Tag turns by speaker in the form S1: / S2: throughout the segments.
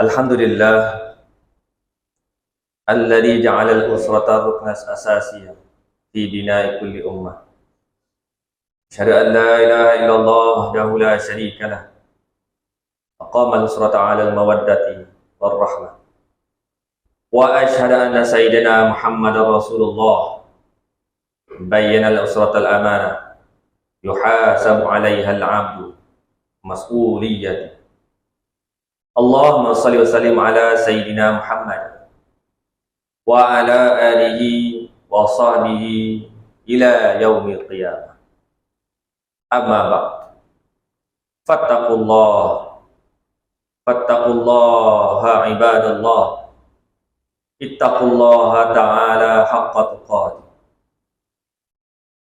S1: Alhamdulillah alladzi ja'ala al-usrata ruknan asasiyyan fi bina'i kulli ummah. Asyhadu an la ilaha illallah wahdahu la syarika lah. Aqama al-usrata 'ala al-mawaddati war-rahmah. Wa asyhadu anna sayyidina Muhammadar Rasulullah bayyana al-usrata al-amanah yuhasabu 'alaiha al-'abdu mas'uliyyati. Allahumma salli wa sallim ala sayyidina Muhammad wa ala alihi wa sahbihi ila yaumil qiyamah. Amma ba'd. Fattaqullaha ibadallah. Ittaqullaha ta'ala haqqa tuqatih.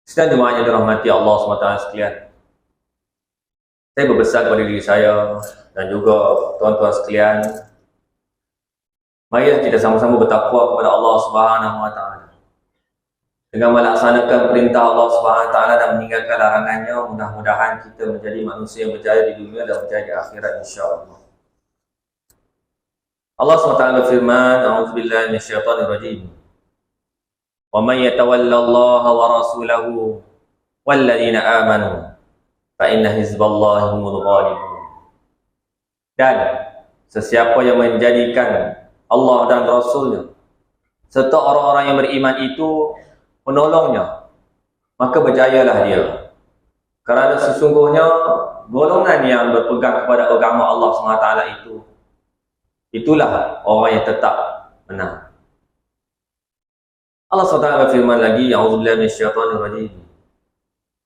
S1: Sedang jemaah yang dirahmati Allah SWT sekalian, saya berpesan kepada diri saya dan juga tuan-tuan sekalian, marilah kita sama-sama bertakwa kepada Allah Subhanahu wa taala. Dengan melaksanakan perintah Allah Subhanahu wa taala dan meninggalkan larangannya, mudah-mudahan kita menjadi manusia yang berjaya di dunia dan berjaya di akhirat insya-Allah. Allah SWT berfirman, A'udzubillahi minasyaitonir rajim. Wa may yatawallallaha wa rasulahu walladzina amanu fa inna hizballahi humul ghalibun. Dan sesiapa yang menjadikan Allah dan Rasulnya serta orang-orang yang beriman itu menolongnya, maka berjayalah dia. Kerana sesungguhnya golongan yang berpegang kepada agama Allah SWT itulah orang yang tetap menang. Allah SWT berfirman lagi, A'udzubillahi minasyaitonir rajim.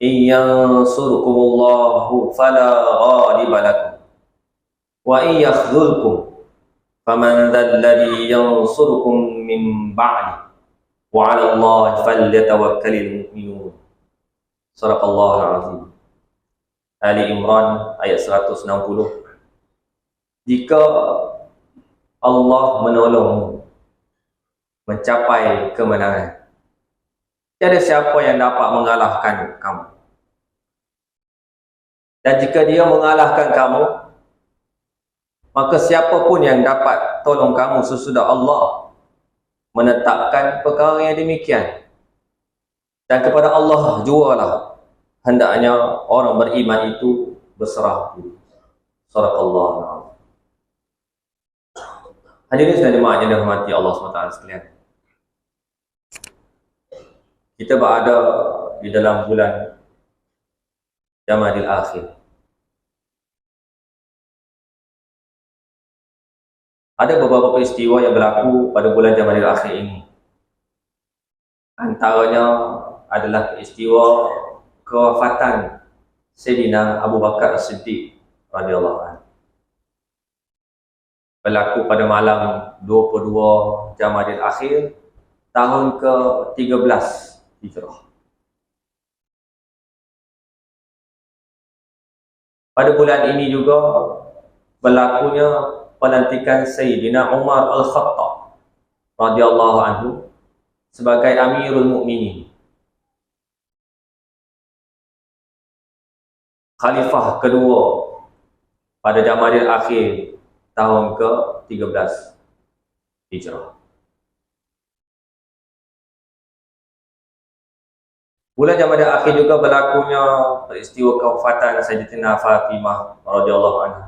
S1: In yansurkumullahu fala ghaliba lakum wa in yakhdhulkum faman dzalladzi yansurukum min ba'di wa 'ala Allahi falyatawakkalul mu'minun. Shadaqallahul 'azim. Ali Imran ayat 160. Jika Allah menolongmu mencapai kemenangan, tiada siapa yang dapat mengalahkan kamu. Dan jika dia mengalahkan kamu, maka siapapun yang dapat tolong kamu sesudah Allah menetapkan perkara yang demikian. Dan kepada Allah jualah hendaknya orang beriman itu berserah diri. Shadaqallahul 'azim. Hadirin dan jemaah yang dirahmati Allah SWT sekalian, kita berada di dalam bulan Jamadil Akhir. Ada beberapa peristiwa yang berlaku pada bulan Jamadil Akhir ini. Antaranya adalah peristiwa kewafatan Sayyidina Abu Bakar As-Siddiq radhiyallahu anhu. Berlaku pada malam 22 Jamadil Akhir tahun ke-13 Hijrah. Pada bulan ini juga berlakunya pelantikan Sayyidina Umar Al-Khattab radhiyallahu anhu sebagai Amirul Mukminin, khalifah kedua pada Jamadil Akhir tahun ke-13 Hijrah. Bulan Jamadil Akhir juga berlakunya peristiwa kewafatan Sayyidatina Fatimah radhiyallahu anha,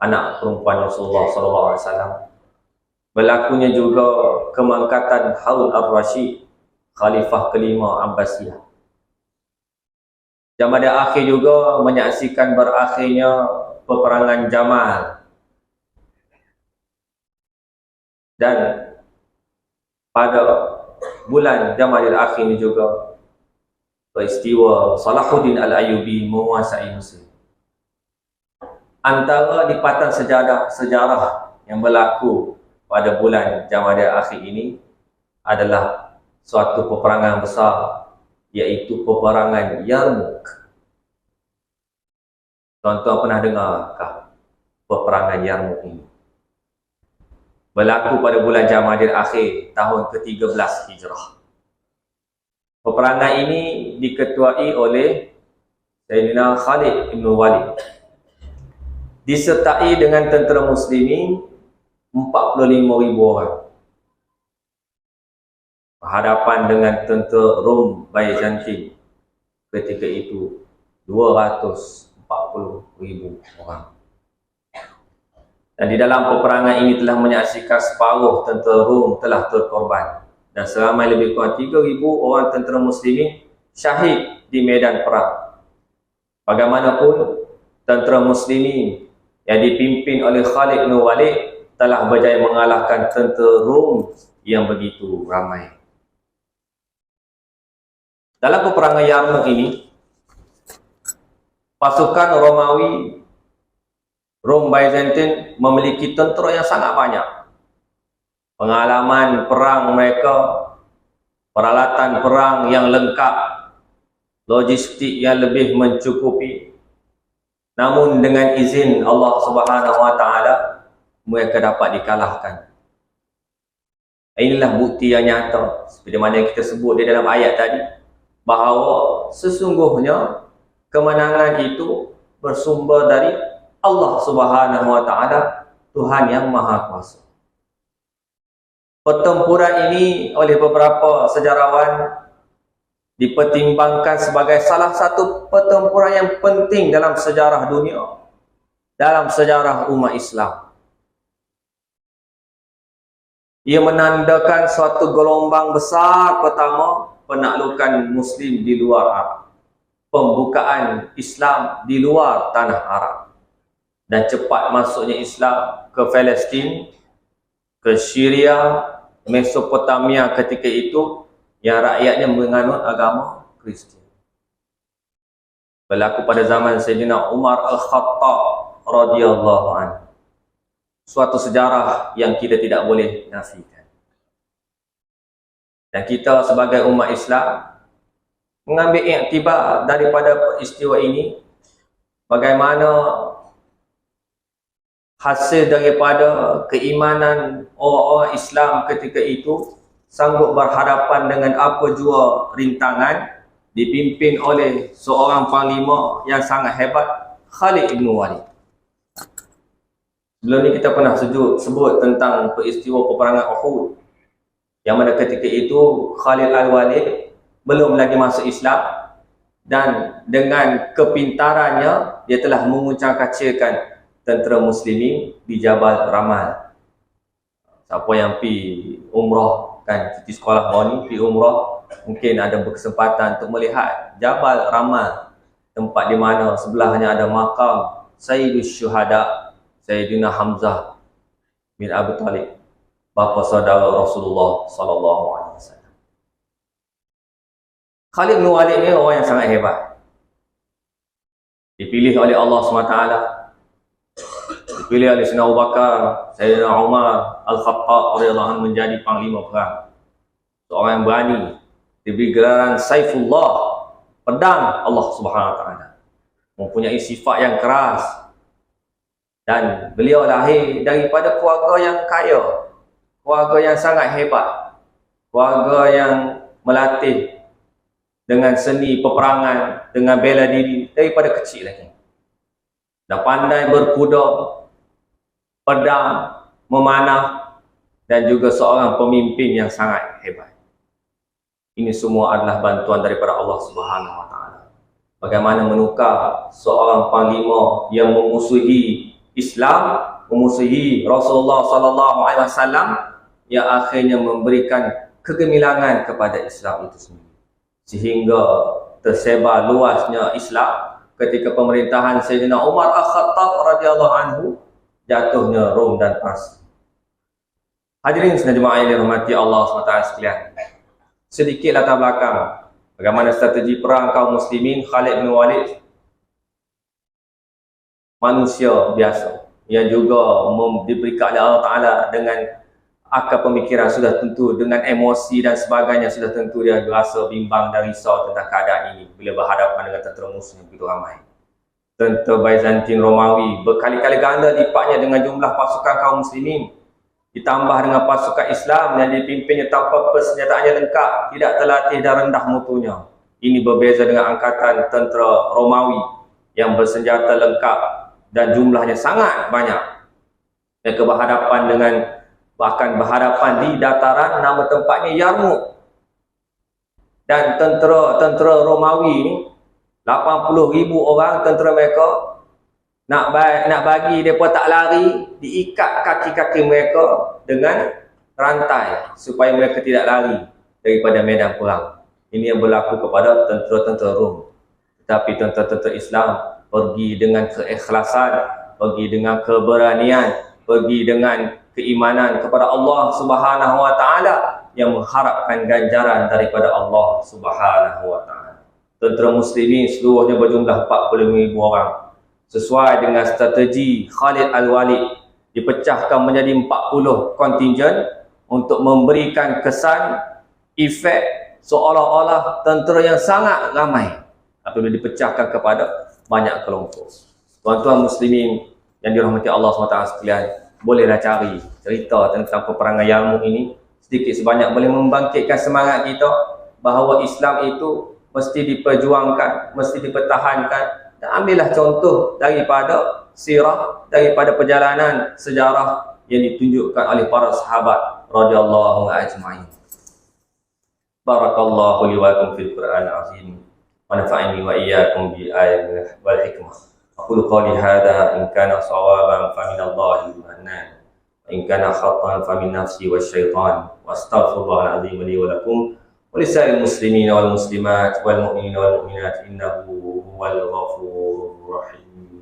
S1: anak perempuan Rasulullah sallallahu alaihi wasallam. Berlakunya juga kemangkatan Harun ar-Rasyid, khalifah kelima Abbasiyah. Jamadil Akhir juga menyaksikan berakhirnya peperangan Jamal. Dan pada bulan Jamadil Akhir ini juga peristiwa Salahuddin Al-Ayyubi menguasai Mesir. Antara lipatan sejarah yang berlaku pada bulan Jamadil Akhir ini adalah suatu peperangan besar, iaitu peperangan Yarmouk. Tuan-tuan pernah dengarkah peperangan Yarmouk ini? Berlaku pada bulan Jamadil Akhir tahun ke-13 Hijrah. Peperangan ini diketuai oleh Sayyidina Khalid bin Walid, disertai dengan tentera muslimin 45,000 orang. Berhadapan dengan tentera Rom Byzantine ketika itu 240,000 orang. Dan di dalam peperangan ini telah menyaksikan separuh tentera Rom telah terkorban. Dan seramai lebih kurang 3,000 orang tentera muslimin syahid di medan perang. Bagaimanapun, tentera muslimin yang dipimpin oleh Khalid bin Walid telah berjaya mengalahkan tentera Rom yang begitu ramai. Dalam peperangan Yarmouk ini, pasukan Romawi Rom Byzantine memiliki tentera yang sangat banyak. Pengalaman perang mereka, peralatan perang yang lengkap, logistik yang lebih mencukupi. Namun dengan izin Allah Subhanahu Wa Taala, mereka dapat dikalahkan. Inilah bukti yang nyata, seperti mana yang kita sebut di dalam ayat tadi, bahawa sesungguhnya kemenangan itu bersumber dari Allah Subhanahu Wa Taala, Tuhan yang Maha Kuasa. Pertempuran ini oleh beberapa sejarawan dipertimbangkan sebagai salah satu pertempuran yang penting dalam sejarah dunia, dalam sejarah umat Islam. Ia menandakan suatu gelombang besar pertama penaklukan Muslim di luar Arab, pembukaan Islam di luar tanah Arab, dan cepat masuknya Islam ke Palestin, ke Syria, Mesopotamia ketika itu yang rakyatnya menganut agama Kristian. Berlaku pada zaman Sayyidina Umar Al-Khattab radhiyallahu anhu. Suatu sejarah yang kita tidak boleh nafikan. Dan kita sebagai umat Islam mengambil iktibar daripada peristiwa ini, bagaimana hasil daripada keimanan orang-orang Islam ketika itu sanggup berhadapan dengan apa jua rintangan, dipimpin oleh seorang panglima yang sangat hebat, Khalid bin Walid. Sebelum ni kita pernah sebut tentang peristiwa peperangan Uhud, yang mana ketika itu Khalid al-Walid belum lagi masuk Islam, dan dengan kepintarannya dia telah menguncang-kacirkan tentera muslimin di Jabal Ramal. Siapa yang pergi umrah, kan, cuti sekolah baru ni pergi umrah, mungkin ada berkesempatan untuk melihat Jabal Ramal, tempat di mana sebelahnya ada makam Sayyidus Syuhada, Sayyidina Hamzah bin Abi Talib, bapa saudara Rasulullah sallallahu alaihi wasallam. Khalid bin Walid ni orang yang sangat hebat. Dipilih oleh Allah SWT, dipilih oleh Sayyidina Abu Bakar, Sayyidina Umar Al-Khattab radhiyallahu anhu menjadi panglima perang. Seorang yang berani, diberi gelaran Saifullah, pedang Allah Subhanahu Wa Taala. Mempunyai sifat yang keras, dan beliau lahir daripada keluarga yang kaya, keluarga yang sangat hebat, keluarga yang melatih dengan seni peperangan, dengan bela diri daripada kecil lagi. Dan pandai berkuda, pedang, memanah, dan juga seorang pemimpin yang sangat hebat. Ini semua adalah bantuan daripada Allah Subhanahu Wa Taala. Bagaimana menukar seorang panglima yang memusuhi Islam, memusuhi Rasulullah sallallahu alaihi wasallam, yang akhirnya memberikan kegemilangan kepada Islam itu sendiri, sehingga tersebar luasnya Islam ketika pemerintahan Sayyidina Umar Al-Khattab radhiyallahu anhu, jatuhnya Rom dan Parsi. Hadirin sekalian jemaah yang dirahmati Allah SWT sekalian, sedikit latar belakang bagaimana strategi perang kaum muslimin. Khalid bin Walid manusia biasa yang juga diberikan oleh Allah Ta'ala dengan akal pemikiran sudah tentu, dengan emosi dan sebagainya sudah tentu dia rasa bimbang dan risau tentang keadaan ini bila berhadapan dengan tentera musuh yang begitu ramai. Tentera Byzantine Romawi berkali-kali ganda lipatnya dengan jumlah pasukan kaum muslimin, ditambah dengan pasukan Islam yang dipimpinnya tanpa persenjataannya lengkap, tidak terlatih dan rendah mutunya. Ini berbeza dengan angkatan tentera Romawi yang bersenjata lengkap dan jumlahnya sangat banyak. Mereka berhadapan dengan, bahkan berhadapan di dataran, nama tempatnya Yarmouk. Dan tentera Romawi ni 80,000 orang tentera mereka nak bagi mereka tak lari, diikat kaki-kaki mereka dengan rantai supaya mereka tidak lari daripada medan perang. Ini yang berlaku kepada tentera-tentera Rom. Tetapi tentera-tentera Islam pergi dengan keikhlasan, pergi dengan keberanian, pergi dengan keimanan kepada Allah Subhanahu wa taala, yang mengharapkan ganjaran daripada Allah Subhanahu wa taala. Tentera muslimin seluruhnya berjumlah 45,000 orang. Sesuai dengan strategi Khalid Al-Walid, dipecahkan menjadi 40 kontingen untuk memberikan kesan efek seolah-olah tentera yang sangat ramai apabila dipecahkan kepada banyak kelompok. Tuan-tuan muslimin yang dirahmati Allah SWT sekalian, bolehlah cari cerita tentang peperangan Yarmouk ini. Sedikit sebanyak boleh membangkitkan semangat kita bahawa Islam itu mesti diperjuangkan, mesti dipertahankan. Dan ambillah contoh daripada sirah, daripada perjalanan sejarah yang ditunjukkan oleh para sahabat radhiyallahu ajma'in. Barakallahu li wa lakum fil Qur'an azim wa nafa'ani wa iyyakum bi ayatin wal hikmah. Aqulu qawli hadha in kana sawaban fa min Allahi al-mannan. إن كان خطأ فمن نفسي والشيطان وأستغفر الله العظيم لي ولكم ولسائر المسلمين والمسلمات والمؤمنين والمؤمنات إنه هو الغفور الرحيم.